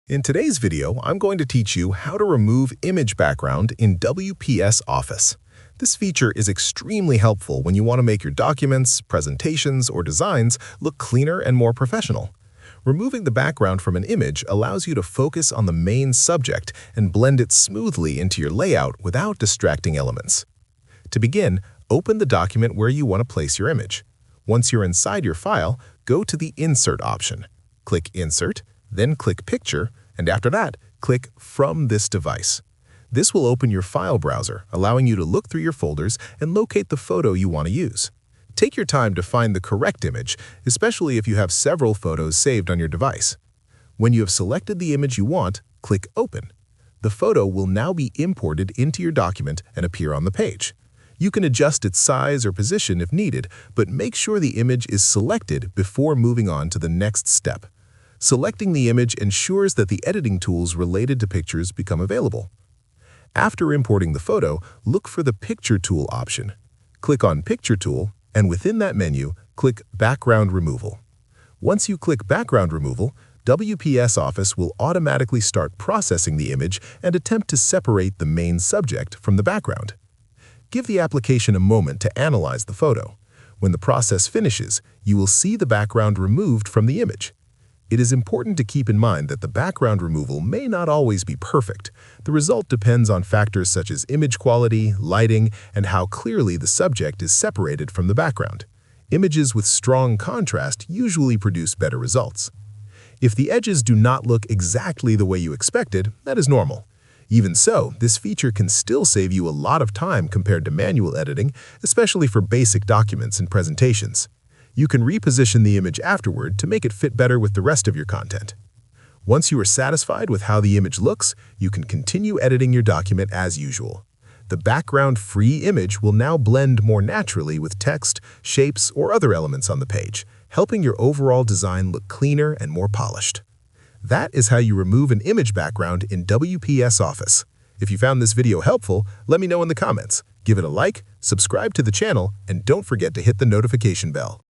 In today's video, I'm going to teach you how to remove image background in WPS Office. This feature is extremely helpful when you want to make your documents, presentations, or designs look cleaner and more professional. Removing the background from an image allows you to focus on the main subject and blend it smoothly into your layout without distracting elements. To begin, open the document where you want to place your image. Once you're inside your file, go to the Insert option. Click Insert, then click Picture, and after that, click From this device. This will open your file browser, allowing you to look through your folders and locate the photo you want to use. Take your time to find the correct image, especially if you have several photos saved on your device. When you have selected the image you want, click Open. The photo will now be imported into your document and appear on the page. You can adjust its size or position if needed, but make sure the image is selected before moving on to the next step. Selecting the image ensures that the editing tools related to pictures become available. After importing the photo, look for the Picture Tool option. Click on Picture Tool, and within that menu, click Background Removal. Once you click Background Removal, WPS Office will automatically start processing the image and attempt to separate the main subject from the background. Give the application a moment to analyze the photo. When the process finishes, you will see the background removed from the image. It is important to keep in mind that the background removal may not always be perfect. The result depends on factors such as image quality, lighting, and how clearly the subject is separated from the background. Images with strong contrast usually produce better results. If the edges do not look exactly the way you expected, that is normal. Even so, this feature can still save you a lot of time compared to manual editing, especially for basic documents and presentations. You can reposition the image afterward to make it fit better with the rest of your content. Once you are satisfied with how the image looks, you can continue editing your document as usual. The background-free image will now blend more naturally with text, shapes, or other elements on the page, helping your overall design look cleaner and more polished. That is how you remove an image background in WPS Office. If you found this video helpful, let me know in the comments. Give it a like, subscribe to the channel, and don't forget to hit the notification bell.